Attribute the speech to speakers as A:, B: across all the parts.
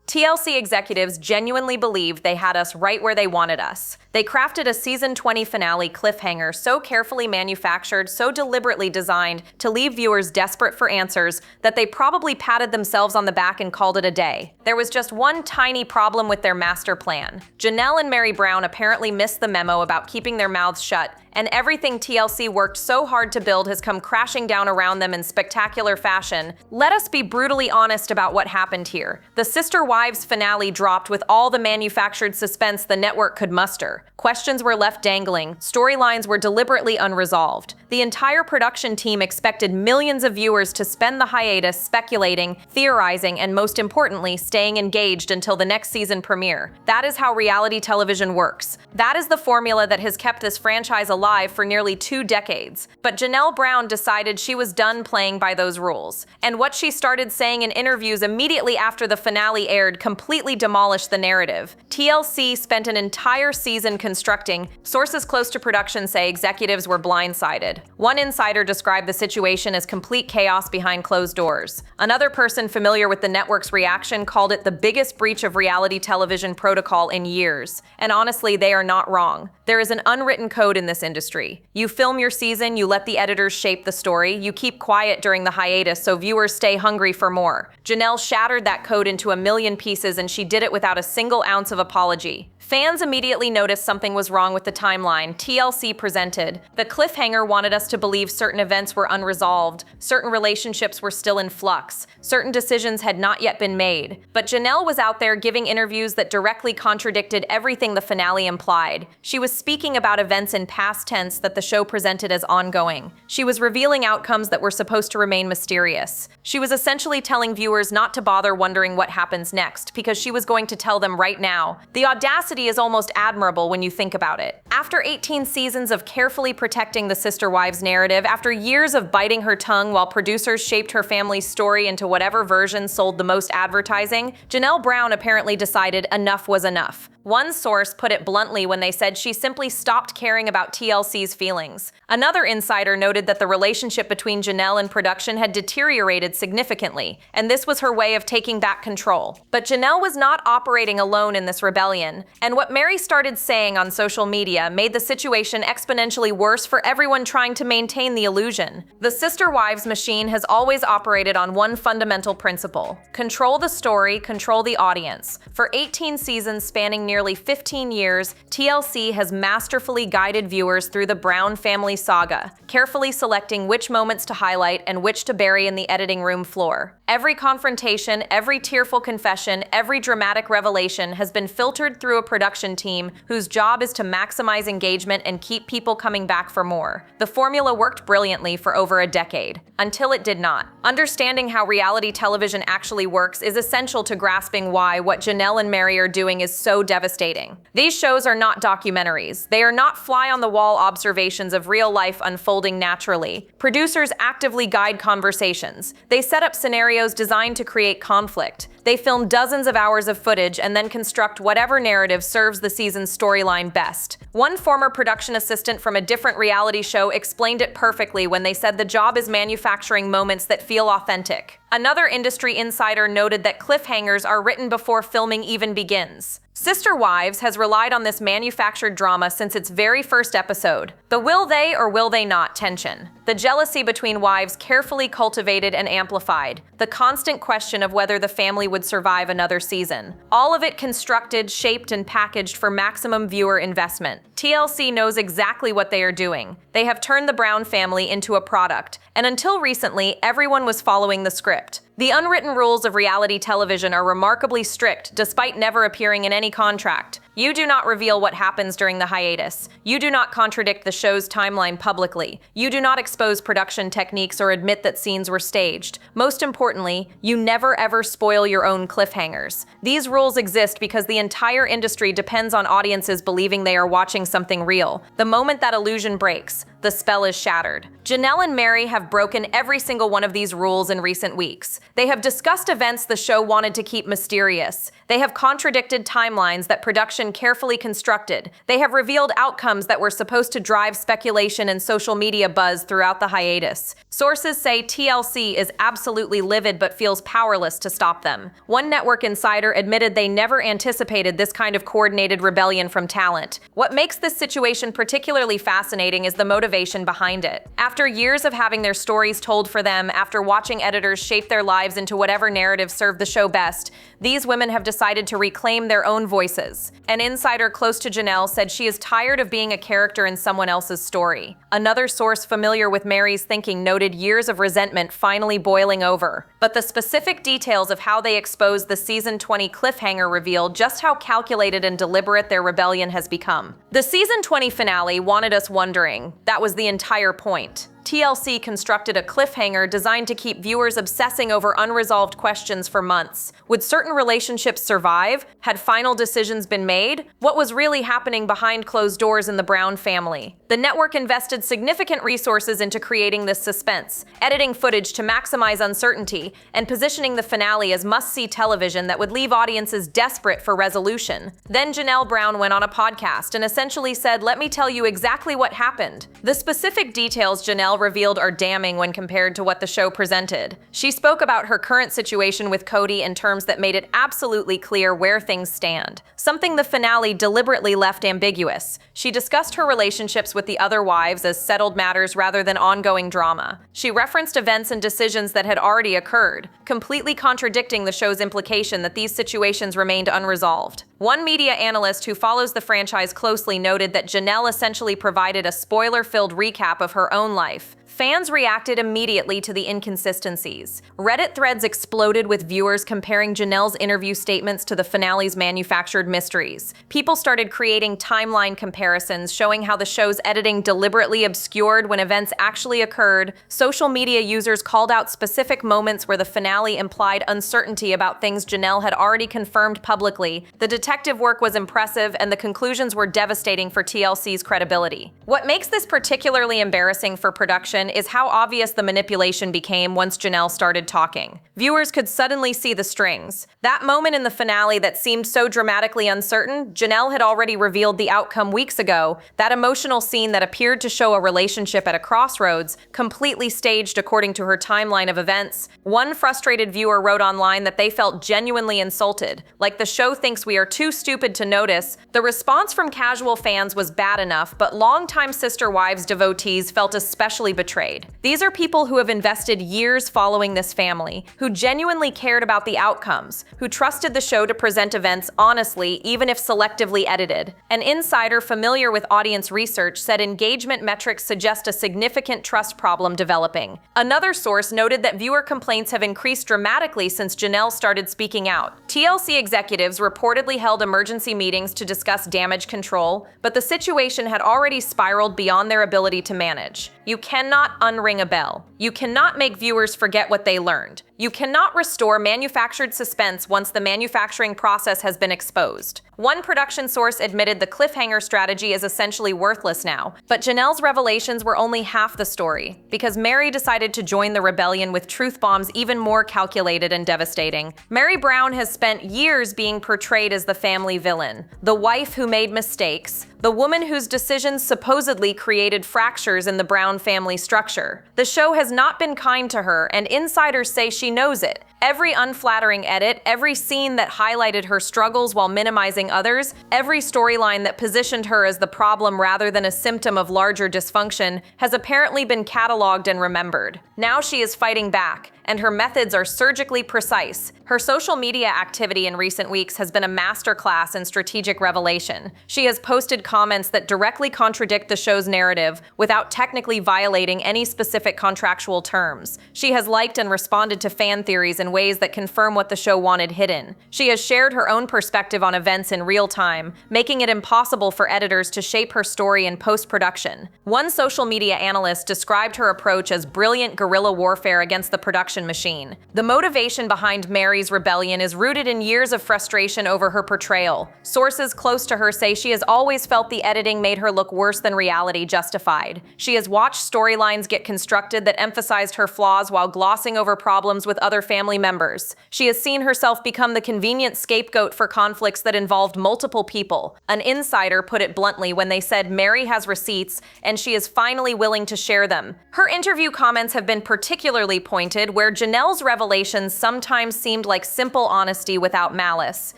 A: TLC executives genuinely believed they had us right where they wanted us. They crafted a season 20 finale cliffhanger so carefully manufactured, so deliberately designed to leave viewers desperate for answers that they probably patted themselves on the back and called it a day. There was just one tiny problem with their master plan. Janelle and Meri Brown apparently missed the memo about keeping their mouths shut, and everything TLC worked so hard to build has come crashing down around them in spectacular fashion. Let us be brutally honest about what happened here. The Sister Wives finale dropped with all the manufactured suspense the network could muster. Questions were left dangling, storylines were deliberately unresolved. The entire production team expected millions of viewers to spend the hiatus speculating, theorizing, and most importantly, staying engaged until the next season premiere. That is how reality television works. That is the formula that has kept this franchise alive for nearly 2 decades. But Janelle Brown decided she was done playing by those rules. And what she started saying in interviews immediately after the finale aired completely demolished the narrative. TLC spent an entire season constructing. Sources close to production say executives were blindsided. One insider described the situation as complete chaos behind closed doors. Another person familiar with the network's reaction called it the biggest breach of reality television protocol in years. And honestly, they are not wrong. There is an unwritten code in this industry. You film your season, you let the editors shape the story, you keep quiet during the hiatus so viewers stay hungry for more. Janelle shattered that code into a million pieces, and she did it without a single ounce of apology. Fans immediately noticed something was wrong with the timeline. TLC presented. The cliffhanger wanted us to believe certain events were unresolved, certain relationships were still in flux, certain decisions had not yet been made. But Janelle was out there giving interviews that directly contradicted everything the finale implied. She was speaking about events in past tense that the show presented as ongoing. She was revealing outcomes that were supposed to remain mysterious. She was essentially telling viewers not to bother wondering what happens next, because she was going to tell them right now. The audacity is almost admirable when you think about it. After 18 seasons of carefully protecting the Sister Wives narrative, after years of biting her tongue while producers shaped her family's story into whatever version sold the most advertising, Janelle Brown apparently decided enough was enough. One source put it bluntly when they said she simply stopped caring about TLC's feelings. Another insider noted that the relationship between Janelle and production had deteriorated significantly, and this was her way of taking back control. But Janelle was not operating alone in this rebellion, and what Meri started saying on social media made the situation exponentially worse for everyone trying to maintain the illusion. The Sister Wives machine has always operated on one fundamental principle: control the story, control the audience. For 18 seasons spanning nearly 15 years, TLC has masterfully guided viewers through the Brown family saga, carefully selecting which moments to highlight and which to bury in the editing room floor. Every confrontation, every tearful confession, every dramatic revelation has been filtered through a production team whose job is to maximize engagement and keep people coming back for more. The formula worked brilliantly for over a decade, until it did not. Understanding how reality television actually works is essential to grasping why what Janelle and Meri are doing is so devastating. These shows are not documentaries. They are not fly-on-the-wall observations of real life unfolding naturally. Producers actively guide conversations. They set up scenarios designed to create conflict. They film dozens of hours of footage and then construct whatever narrative serves the season's storyline best. One former production assistant from a different reality show explained it perfectly when they said the job is manufacturing moments that feel authentic. Another industry insider noted that cliffhangers are written before filming even begins. Sister Wives has relied on this manufactured drama since its very first episode. The will they or will they not tension. The jealousy between wives carefully cultivated and amplified. The constant question of whether the family would survive another season. All of it constructed, shaped, and packaged for maximum viewer investment. TLC knows exactly what they are doing. They have turned the Brown family into a product, and until recently, everyone was following the script. The unwritten rules of reality television are remarkably strict, despite never appearing in any contract. You do not reveal what happens during the hiatus. You do not contradict the show's timeline publicly. You do not expose production techniques or admit that scenes were staged. Most importantly, you never ever spoil your own cliffhangers. These rules exist because the entire industry depends on audiences believing they are watching something real. The moment that illusion breaks, the spell is shattered. Janelle and Meri have broken every single one of these rules in recent weeks. They have discussed events the show wanted to keep mysterious. They have contradicted timelines that production production carefully constructed. They have revealed outcomes that were supposed to drive speculation and social media buzz throughout the hiatus. Sources say TLC is absolutely livid but feels powerless to stop them. One network insider admitted they never anticipated this kind of coordinated rebellion from talent. What makes this situation particularly fascinating is the motivation behind it. After years of having their stories told for them, after watching editors shape their lives into whatever narrative served the show best, these women have decided to reclaim their own voices. An insider close to Janelle said she is tired of being a character in someone else's story. Another source familiar with Meri's thinking noted years of resentment finally boiling over. But the specific details of how they exposed the season 20 cliffhanger revealed just how calculated and deliberate their rebellion has become. The season 20 finale wanted us wondering. That was the entire point. TLC constructed a cliffhanger designed to keep viewers obsessing over unresolved questions for months. Would certain relationships survive? Had final decisions been made? What was really happening behind closed doors in the Brown family? The network invested significant resources into creating this suspense, editing footage to maximize uncertainty, and positioning the finale as must-see television that would leave audiences desperate for resolution. Then Janelle Brown went on a podcast and essentially said, "Let me tell you exactly what happened." The specific details Janelle revealed are damning when compared to what the show presented. She spoke about her current situation with Kody in terms that made it absolutely clear where things stand, something the finale deliberately left ambiguous. She discussed her relationships with the other wives as settled matters rather than ongoing drama. She referenced events and decisions that had already occurred, completely contradicting the show's implication that these situations remained unresolved. One media analyst who follows the franchise closely noted that Janelle essentially provided a spoiler-filled recap of her own life. Fans reacted immediately to the inconsistencies. Reddit threads exploded with viewers comparing Janelle's interview statements to the finale's manufactured mysteries. People started creating timeline comparisons showing how the show's editing deliberately obscured when events actually occurred. Social media users called out specific moments where the finale implied uncertainty about things Janelle had already confirmed publicly. The detective work was impressive, and the conclusions were devastating for TLC's credibility. What makes this particularly embarrassing for production is how obvious the manipulation became once Janelle started talking. Viewers could suddenly see the strings. That moment in the finale that seemed so dramatically uncertain, Janelle had already revealed the outcome weeks ago. That emotional scene that appeared to show a relationship at a crossroads, completely staged according to her timeline of events. One frustrated viewer wrote online that they felt genuinely insulted, like the show thinks we are too stupid to notice. The response from casual fans was bad enough, but longtime Sister Wives devotees felt especially betrayed. These are people who have invested years following this family, who genuinely cared about the outcomes, who trusted the show to present events honestly, even if selectively edited. An insider familiar with audience research said engagement metrics suggest a significant trust problem developing. Another source noted that viewer complaints have increased dramatically since Janelle started speaking out. TLC executives reportedly held emergency meetings to discuss damage control, but the situation had already spiraled beyond their ability to manage. You cannot unring a bell. You cannot make viewers forget what they learned. You cannot restore manufactured suspense once the manufacturing process has been exposed. One production source admitted the cliffhanger strategy is essentially worthless now, but Janelle's revelations were only half the story, because Meri decided to join the rebellion with truth bombs even more calculated and devastating. Meri Brown has spent years being portrayed as the family villain, the wife who made mistakes, the woman whose decisions supposedly created fractures in the Brown family structure. The show has not been kind to her, and insiders say she knows it. Every unflattering edit, every scene that highlighted her struggles while minimizing others, every storyline that positioned her as the problem rather than a symptom of larger dysfunction has apparently been cataloged and remembered. Now she is fighting back, and her methods are surgically precise. Her social media activity in recent weeks has been a masterclass in strategic revelation. She has posted comments that directly contradict the show's narrative without technically violating any specific contractual terms. She has liked and responded to fan theories in ways that confirm what the show wanted hidden. She has shared her own perspective on events in real time, making it impossible for editors to shape her story in post-production. One social media analyst described her approach as brilliant guerrilla warfare against the production production machine. The motivation behind Meri's rebellion is rooted in years of frustration over her portrayal. Sources close to her say she has always felt the editing made her look worse than reality justified. She has watched storylines get constructed that emphasized her flaws while glossing over problems with other family members. She has seen herself become the convenient scapegoat for conflicts that involved multiple people. An insider put it bluntly when they said Meri has receipts and she is finally willing to share them. Her interview comments have been particularly pointed, where Janelle's revelations sometimes seemed like simple honesty without malice.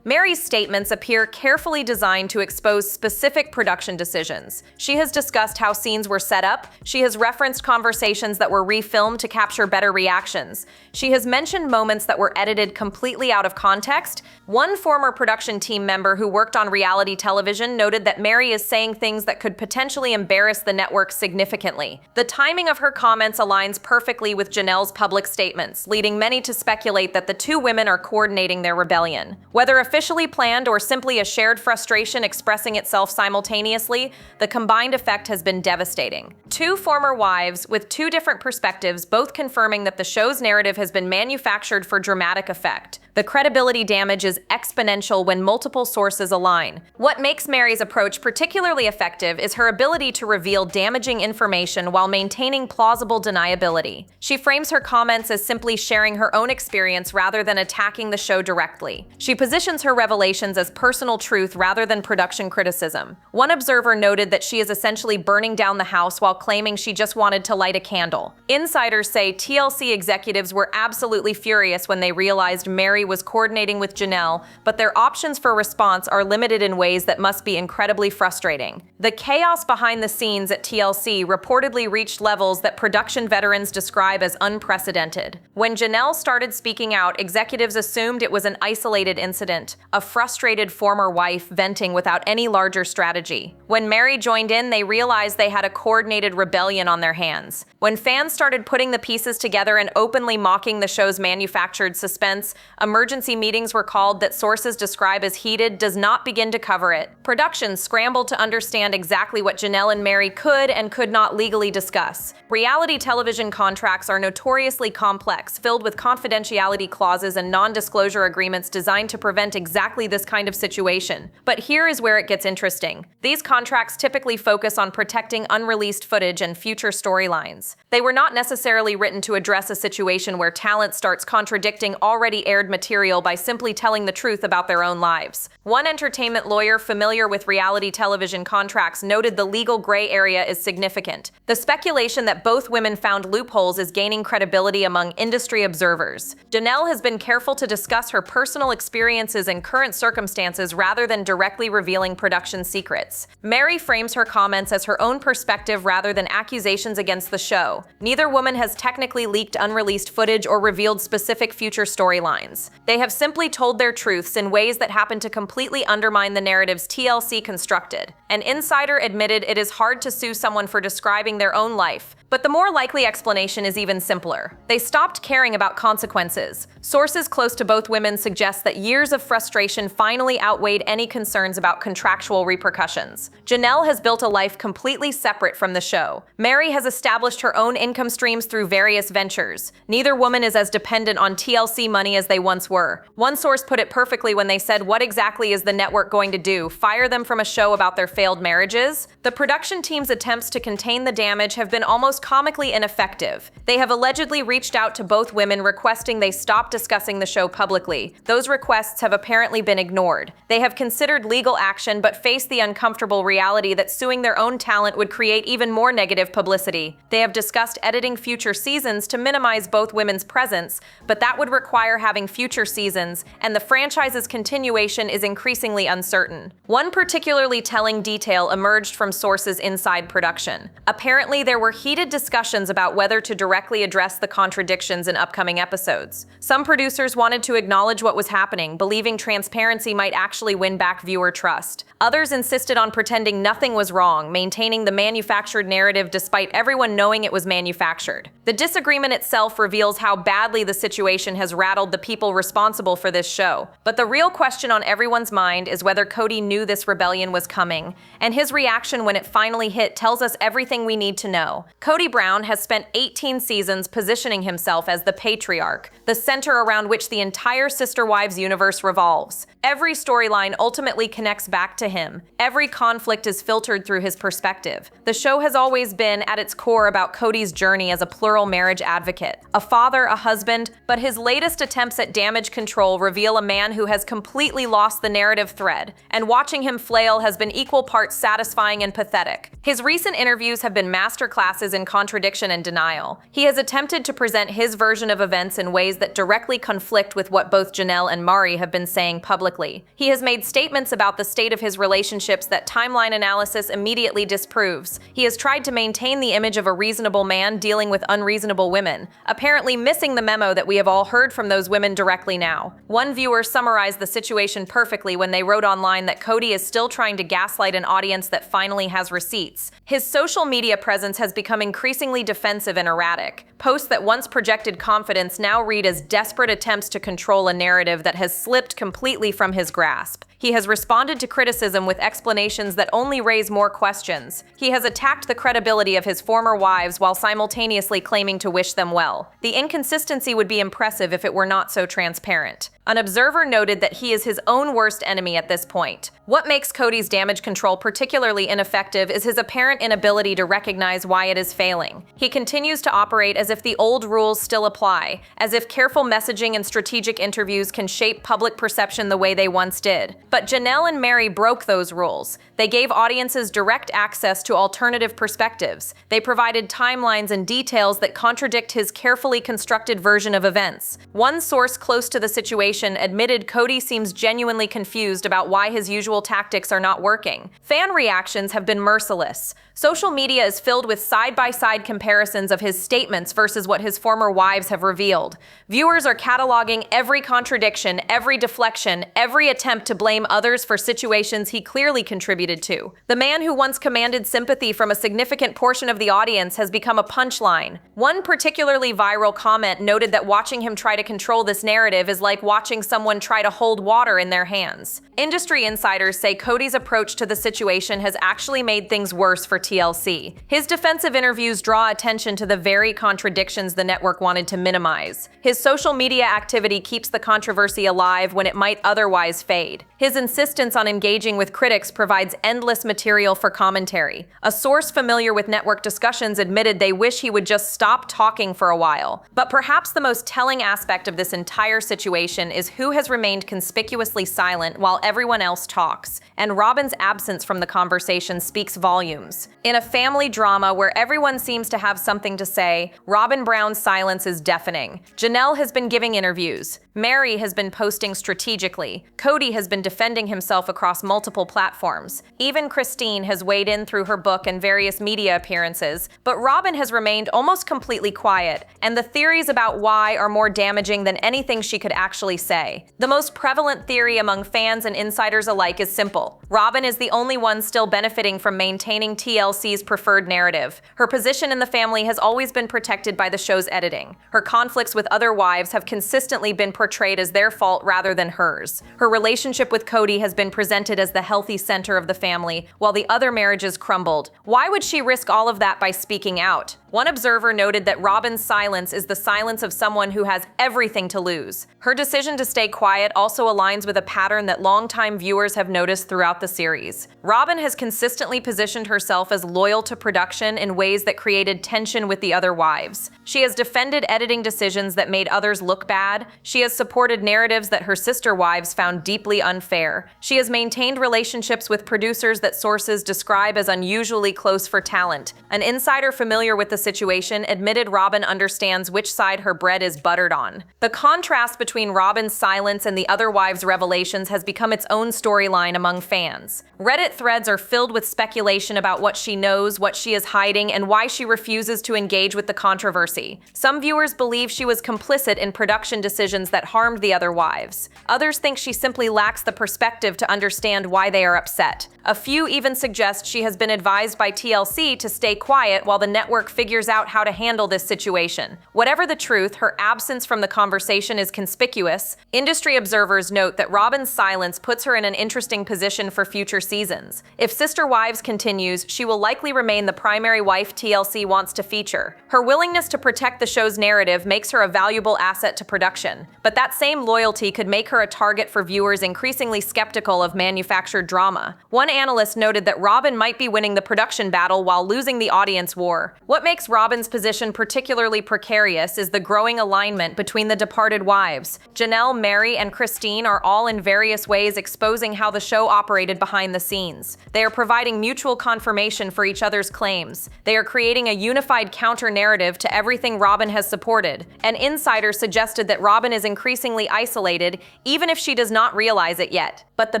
A: Meri's statements appear carefully designed to expose specific production decisions. She has discussed how scenes were set up. She has referenced conversations that were refilmed to capture better reactions. She has mentioned moments that were edited completely out of context. One former production team member who worked on reality television noted that Meri is saying things that could potentially embarrass the network significantly. The timing of her comments aligns perfectly with Janelle's public statements, leading many to speculate that the two women are coordinating their rebellion. Whether officially planned or simply a shared frustration expressing itself simultaneously, the combined effect has been devastating. Two former wives with two different perspectives, both confirming that the show's narrative has been manufactured for dramatic effect. The credibility damage is exponential when multiple sources align. What makes Meri's approach particularly effective is her ability to reveal damaging information while maintaining plausible deniability. She frames her comments as simply sharing her own experience rather than attacking the show directly. She positions her revelations as personal truth rather than production criticism. One observer noted that she is essentially burning down the house while claiming she just wanted to light a candle. Insiders say TLC executives were absolutely furious when they realized Meri was coordinating with Janelle, but their options for response are limited in ways that must be incredibly frustrating. The chaos behind the scenes at TLC reportedly reached levels that production veterans describe as unprecedented. When Janelle started speaking out, executives assumed it was an isolated incident, a frustrated former wife venting without any larger strategy. When Meri joined in, they realized they had a coordinated rebellion on their hands. When fans started putting the pieces together and openly mocking the show's manufactured suspense, emergency meetings were called that sources describe as heated does not begin to cover it. Production scrambled to understand exactly what Janelle and Meri could and could not legally discuss. Reality television contracts are notoriously complex, filled with confidentiality clauses and non-disclosure agreements designed to prevent exactly this kind of situation. But here is where it gets interesting. These contracts typically focus on protecting unreleased footage and future storylines. They were not necessarily written to address a situation where talent starts contradicting already aired material by simply telling the truth about their own lives. One entertainment lawyer familiar with reality television contracts noted the legal gray area is significant. The speculation that both women found loopholes is gaining credibility among industry observers. Janelle has been careful to discuss her personal experiences and current circumstances rather than directly revealing production secrets. Meri frames her comments as her own perspective rather than accusations against the show. Neither woman has technically leaked unreleased footage or revealed specific future storylines. They have simply told their truths in ways that happen to completely undermine the narratives TLC constructed. An insider admitted it is hard to sue someone for describing their own life, but the more likely explanation is even simpler. They stopped caring about consequences. Sources close to both women suggest that years of frustration finally outweighed any concerns about contractual repercussions. Janelle has built a life completely separate from the show. Meri has established her own income streams through various ventures. Neither woman is as dependent on TLC money as they once were. One source put it perfectly when they said, "What exactly is the network going to do? Fire them from a show about their failed marriages?" The production team's attempts to contain the damage have been almost comically ineffective. They have allegedly reached out to both women requesting they stop discussing the show publicly. Those requests have apparently been ignored. They have considered legal action but face the uncomfortable reality that suing their own talent would create even more negative publicity. They have discussed editing future seasons to minimize both women's presence, but that would require having future seasons, and the franchise's continuation is increasingly uncertain. One particularly telling detail emerged from sources inside production. Apparently, there were heated discussions about whether to directly address the contradictions in upcoming episodes. Some producers wanted to acknowledge what was happening, believing transparency might actually win back viewer trust. Others insisted on pretending nothing was wrong, maintaining the manufactured narrative despite everyone knowing it was manufactured. The disagreement itself reveals how badly the situation has rattled the people responsible for this show. But the real question on everyone's mind is whether Kody knew this rebellion was coming, and his reaction when it finally hit tells us everything we need to know. Kody Brown has spent 18 seasons positioning himself as the patriarch, the center around which the entire Sister Wives universe revolves. Every storyline ultimately connects back to him. Every conflict is filtered through his perspective. The show has always been, at its core, about Kody's journey as a plural marriage advocate, a father, a husband, but his latest attempts at damage control reveal a man who has completely lost the narrative thread, and watching him flail has been equal parts satisfying and pathetic. His recent interviews have been masterclasses in contradiction and denial. He has attempted to present his version of events in ways that directly conflict with what both Janelle and Meri have been saying publicly. He has made statements about the state of his relationships that timeline analysis immediately disproves. He has tried to maintain the image of a reasonable man dealing with unreasonable women, apparently missing the memo that we have all heard from those women directly now. One viewer summarized the situation perfectly when they wrote online that Kody is still trying to gaslight an audience that finally has receipts. His social media presence has become increasingly defensive and erratic. Posts that once projected confidence now read as desperate attempts to control a narrative that has slipped completely from his grasp. He has responded to criticism with explanations that only raise more questions. He has attacked the credibility of his former wives while simultaneously claiming to wish them well. The inconsistency would be impressive if it were not so transparent. An observer noted that he is his own worst enemy at this point. What makes Kody's damage control particularly ineffective is his apparent inability to recognize why it is failing. He continues to operate as if the old rules still apply, as if careful messaging and strategic interviews can shape public perception the way they once did. But Janelle and Meri broke those rules. They gave audiences direct access to alternative perspectives. They provided timelines and details that contradict his carefully constructed version of events. One source close to the situation admitted Kody seems genuinely confused about why his usual tactics are not working. Fan reactions have been merciless. Social media is filled with side-by-side comparisons of his statements versus what his former wives have revealed. Viewers are cataloging every contradiction, every deflection, every attempt to blame others for situations he clearly contributed to. The man who once commanded sympathy from a significant portion of the audience has become a punchline. One particularly viral comment noted that watching him try to control this narrative is like watching someone try to hold water in their hands. Industry insiders say Kody's approach to the situation has actually made things worse for TLC. His defensive interviews draw attention to the very contradictions the network wanted to minimize. His social media activity keeps the controversy alive when it might otherwise fade. His insistence on engaging with critics provides endless material for commentary. A source familiar with network discussions admitted they wish he would just stop talking for a while. But perhaps the most telling aspect of this entire situation is who has remained conspicuously silent while everyone else talks, and Robin's absence from the conversation speaks volumes. In a family drama where everyone seems to have something to say, Robin Brown's silence is deafening. Janelle has been giving interviews. Meri has been posting strategically. Kody has been defending himself across multiple platforms. Even Christine has weighed in through her book and various media appearances, but Robin has remained almost completely quiet, and the theories about why are more damaging than anything she could actually say. The most prevalent theory among fans and insiders alike is simple. Robin is the only one still benefiting from maintaining TLC's preferred narrative. Her position in the family has always been protected by the show's editing. Her conflicts with other wives have consistently been portrayed as their fault rather than hers. Her relationship with Kody has been presented as the healthy center of the family, while the other marriages crumbled. Why would she risk all of that by speaking out? One observer noted that Robin's silence is the silence of someone who has everything to lose. Her decision to stay quiet also aligns with a pattern that longtime viewers have noticed throughout the series. Robin has consistently positioned herself as loyal to production in ways that created tension with the other wives. She has defended editing decisions that made others look bad. She has supported narratives that her sister wives found deeply unfair. She has maintained relationships with producers that sources describe as unusually close for talent. An insider familiar with the situation admitted Robin understands which side her bread is buttered on. The contrast between Robin's silence and the other wives' revelations has become its own storyline among fans. Reddit threads are filled with speculation about what she knows, what she is hiding, and why she refuses to engage with the controversy. Some viewers believe she was complicit in production decisions that harmed the other wives. Others think she simply lacks the perspective to understand why they are upset. A few even suggest she has been advised by TLC to stay quiet while the network figures figures out how to handle this situation. Whatever the truth, her absence from the conversation is conspicuous. Industry observers note that Robin's silence puts her in an interesting position for future seasons. If Sister Wives continues, she will likely remain the primary wife TLC wants to feature. Her willingness to protect the show's narrative makes her a valuable asset to production. But that same loyalty could make her a target for viewers increasingly skeptical of manufactured drama. One analyst noted that Robin might be winning the production battle while losing the audience war. What makes Robin's position particularly precarious is the growing alignment between the departed wives. Janelle, Meri, and Christine are all in various ways exposing how the show operated behind the scenes. They are providing mutual confirmation for each other's claims. They are creating a unified counter-narrative to everything Robin has supported. An insider suggested that Robin is increasingly isolated, even if she does not realize it yet. But the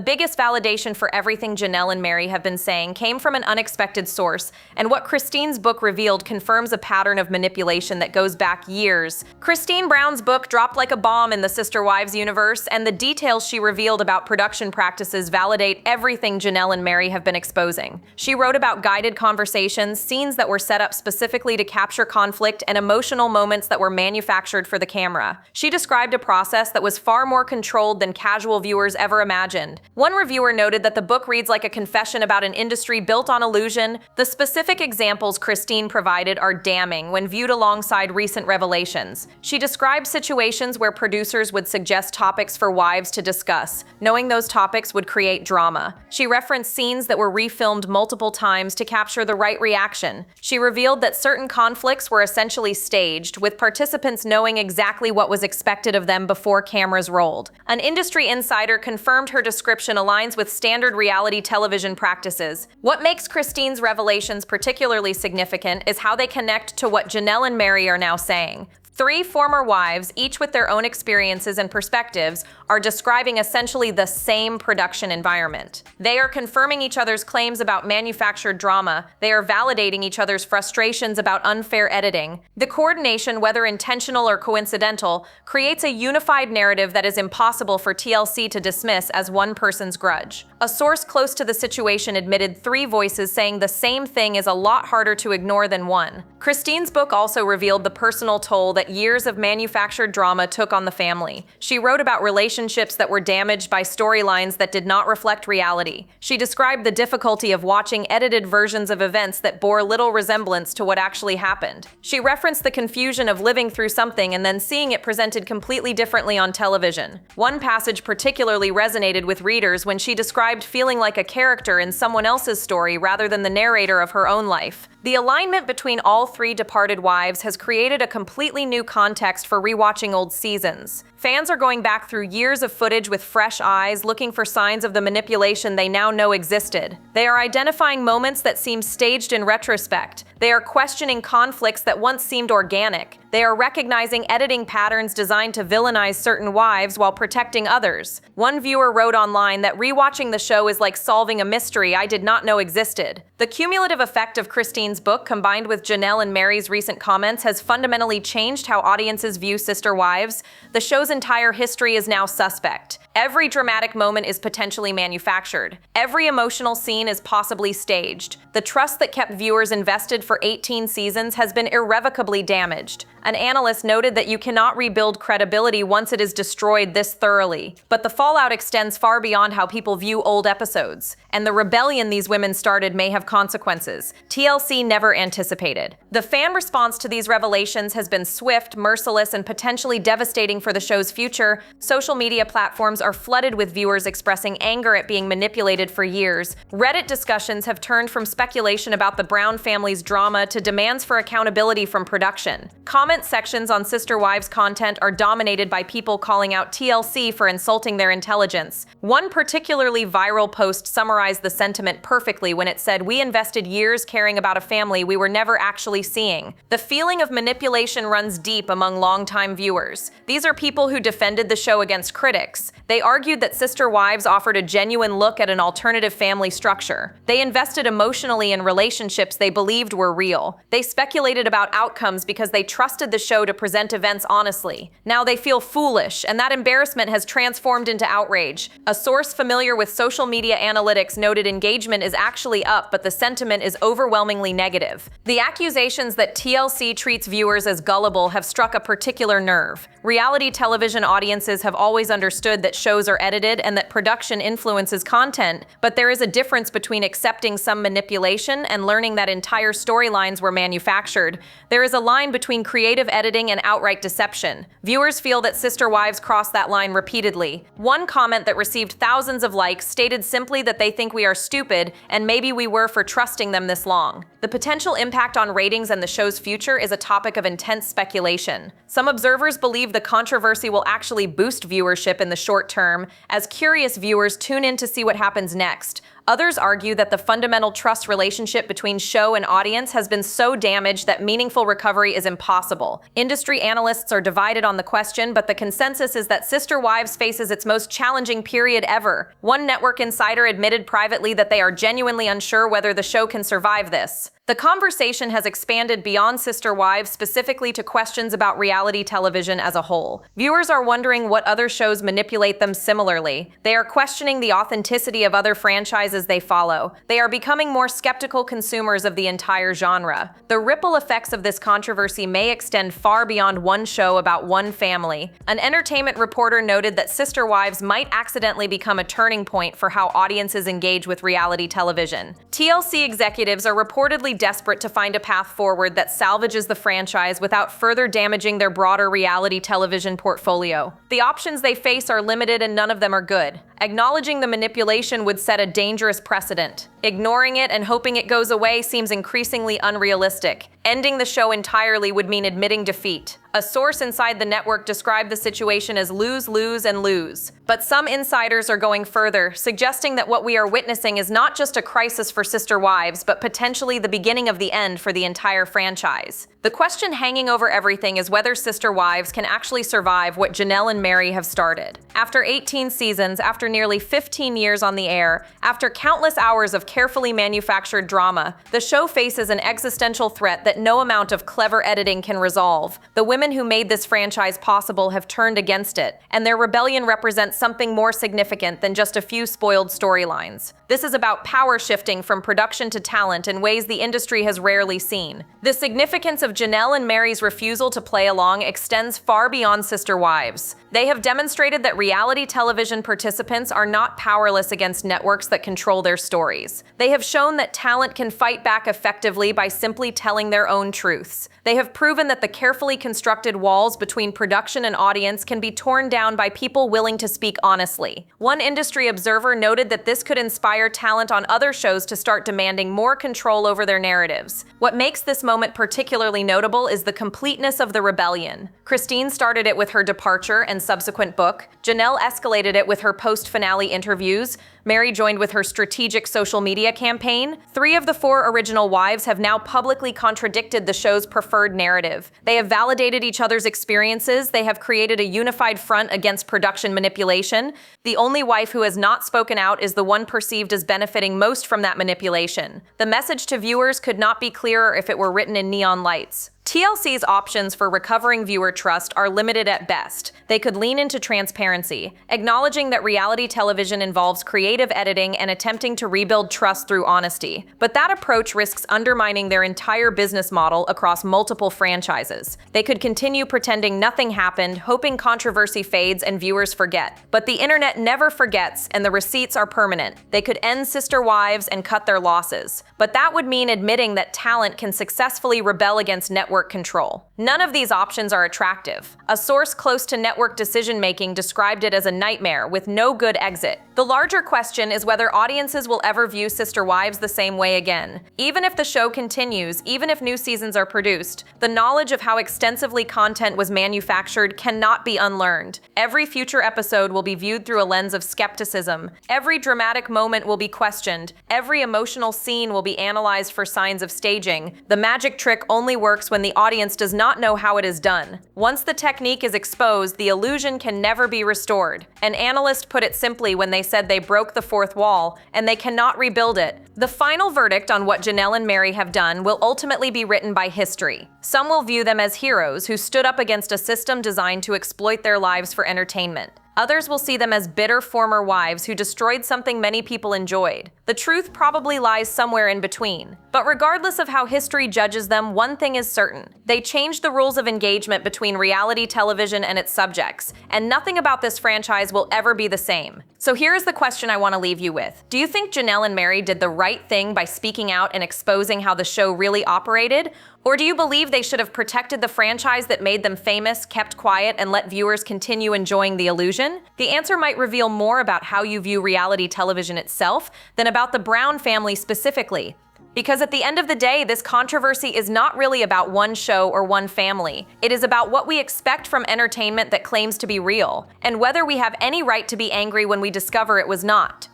A: biggest validation for everything Janelle and Meri have been saying came from an unexpected source, and what Christine's book revealed confirms a pattern of manipulation that goes back years. Christine Brown's book dropped like a bomb in the Sister Wives universe, and the details she revealed about production practices validate everything Janelle and Meri have been exposing. She wrote about guided conversations, scenes that were set up specifically to capture conflict, and emotional moments that were manufactured for the camera. She described a process that was far more controlled than casual viewers ever imagined. One reviewer noted that the book reads like a confession about an industry built on illusion. The specific examples Christine provided are damning when viewed alongside recent revelations. She described situations where producers would suggest topics for wives to discuss, knowing those topics would create drama. She referenced scenes that were refilmed multiple times to capture the right reaction. She revealed that certain conflicts were essentially staged, with participants knowing exactly what was expected of them before cameras rolled. An industry insider confirmed her description aligns with standard reality television practices. What makes Christine's revelations particularly significant is how they connect to what Janelle and Meri are now saying. Three former wives, each with their own experiences and perspectives, are describing essentially the same production environment. They are confirming each other's claims about manufactured drama. They are validating each other's frustrations about unfair editing. The coordination, whether intentional or coincidental, creates a unified narrative that is impossible for TLC to dismiss as one person's grudge. A source close to the situation admitted three voices saying the same thing is a lot harder to ignore than one. Christine's book also revealed the personal toll that years of manufactured drama took on the family. She wrote about relationships that were damaged by storylines that did not reflect reality. She described the difficulty of watching edited versions of events that bore little resemblance to what actually happened. She referenced the confusion of living through something and then seeing it presented completely differently on television. One passage particularly resonated with readers when she described feeling like a character in someone else's story rather than the narrator of her own life. The alignment between all three departed wives has created a completely new context for rewatching old seasons. Fans are going back through years of footage with fresh eyes, looking for signs of the manipulation they now know existed. They are identifying moments that seem staged in retrospect. They are questioning conflicts that once seemed organic. They are recognizing editing patterns designed to villainize certain wives while protecting others. One viewer wrote online that rewatching the show is like solving a mystery I did not know existed. The cumulative effect of Christine's book, combined with Janelle and Meri's recent comments, has fundamentally changed how audiences view Sister Wives. The show's entire history is now suspect. Every dramatic moment is potentially manufactured. Every emotional scene is possibly staged. The trust that kept viewers invested for 18 seasons has been irrevocably damaged. An analyst noted that you cannot rebuild credibility once it is destroyed this thoroughly. But the fallout extends far beyond how people view old episodes, and the rebellion these women started may have consequences TLC never anticipated. The fan response to these revelations has been swift, merciless, and potentially devastating for the show's future. Social media platforms are flooded with viewers expressing anger at being manipulated for years. Reddit discussions have turned from speculation about the Brown family's drama to demands for accountability from production. Comment sections on Sister Wives content are dominated by people calling out TLC for insulting their intelligence. One particularly viral post summarized the sentiment perfectly when it said, "We invested years caring about a family we were never actually seeing." The feeling of manipulation runs deep among longtime viewers. These are people who defended the show against critics. They argued that Sister Wives offered a genuine look at an alternative family structure. They invested emotionally in relationships they believed were real. They speculated about outcomes because they trusted trusted the show to present events honestly. Now they feel foolish, and that embarrassment has transformed into outrage. A source familiar with social media analytics noted engagement is actually up, but the sentiment is overwhelmingly negative. The accusations that TLC treats viewers as gullible have struck a particular nerve. Reality television audiences have always understood that shows are edited and that production influences content, but there is a difference between accepting some manipulation and learning that entire storylines were manufactured. There is a line between creative editing and outright deception. Viewers feel that Sister Wives cross that line repeatedly. One comment that received thousands of likes stated simply that they think we are stupid, and maybe we were for trusting them this long. The potential impact on ratings and the show's future is a topic of intense speculation. Some observers believe the controversy will actually boost viewership in the short term, as curious viewers tune in to see what happens next. Others argue that the fundamental trust relationship between show and audience has been so damaged that meaningful recovery is impossible. Industry analysts are divided on the question, but the consensus is that Sister Wives faces its most challenging period ever. One network insider admitted privately that they are genuinely unsure whether the show can survive this. The conversation has expanded beyond Sister Wives specifically to questions about reality television as a whole. Viewers are wondering what other shows manipulate them similarly. They are questioning the authenticity of other franchises they follow. They are becoming more skeptical consumers of the entire genre. The ripple effects of this controversy may extend far beyond one show about one family. An entertainment reporter noted that Sister Wives might accidentally become a turning point for how audiences engage with reality television. TLC executives are reportedly desperate to find a path forward that salvages the franchise without further damaging their broader reality television portfolio. The options they face are limited and none of them are good. Acknowledging the manipulation would set a dangerous precedent. Ignoring it and hoping it goes away seems increasingly unrealistic. Ending the show entirely would mean admitting defeat. A source inside the network described the situation as lose, lose, and lose. But some insiders are going further, suggesting that what we are witnessing is not just a crisis for Sister Wives, but potentially the beginning of the end for the entire franchise. The question hanging over everything is whether Sister Wives can actually survive what Janelle and Meri have started. After 18 seasons, after nearly 15 years on the air, after countless hours of carefully manufactured drama, the show faces an existential threat that no amount of clever editing can resolve. The women who made this franchise possible have turned against it, and their rebellion represents something more significant than just a few spoiled storylines. This is about power shifting from production to talent in ways the industry has rarely seen. The significance of Janelle and Meri's refusal to play along extends far beyond Sister Wives. They have demonstrated that reality television participants are not powerless against networks that control their stories. They have shown that talent can fight back effectively by simply telling their own truths. They have proven that the carefully constructed walls between production and audience can be torn down by people willing to speak honestly. One industry observer noted that this could inspire talent on other shows to start demanding more control over their narratives. What makes this moment particularly notable is the completeness of the rebellion. Christine started it with her departure and subsequent book. Janelle escalated it with her post-finale interviews. Meri joined with her strategic social media campaign. 3 of the 4 original wives have now publicly contradicted the show's preferred narrative. They have validated each other's experiences. They have created a unified front against production manipulation. The only wife who has not spoken out is the one perceived as benefiting most from that manipulation. The message to viewers could not be clearer if it were written in neon lights. TLC's options for recovering viewer trust are limited at best. They could lean into transparency, acknowledging that reality television involves creative editing and attempting to rebuild trust through honesty. But that approach risks undermining their entire business model across multiple franchises. They could continue pretending nothing happened, hoping controversy fades and viewers forget. But the internet never forgets, and the receipts are permanent. They could end Sister Wives and cut their losses. But that would mean admitting that talent can successfully rebel against network control. None of these options are attractive. A source close to network decision-making described it as a nightmare with no good exit. The larger question is whether audiences will ever view Sister Wives the same way again. Even if the show continues, even if new seasons are produced, the knowledge of how extensively content was manufactured cannot be unlearned. Every future episode will be viewed through a lens of skepticism. Every dramatic moment will be questioned. Every emotional scene will be analyzed for signs of staging. The magic trick only works when the audience does not know how it is done. Once the technique is exposed, the illusion can never be restored. An analyst put it simply when they said they broke the fourth wall, and they cannot rebuild it. The final verdict on what Janelle and Meri have done will ultimately be written by history. Some will view them as heroes who stood up against a system designed to exploit their lives for entertainment. Others will see them as bitter former wives who destroyed something many people enjoyed. The truth probably lies somewhere in between. But regardless of how history judges them, one thing is certain. They changed the rules of engagement between reality television and its subjects, and nothing about this franchise will ever be the same. So here is the question I want to leave you with. Do you think Janelle and Meri did the right thing by speaking out and exposing how the show really operated? Or do you believe they should have protected the franchise that made them famous, kept quiet, and let viewers continue enjoying the illusion? The answer might reveal more about how you view reality television itself than about the Brown family specifically. Because at the end of the day, this controversy is not really about one show or one family. It is about what we expect from entertainment that claims to be real, and whether we have any right to be angry when we discover it was not.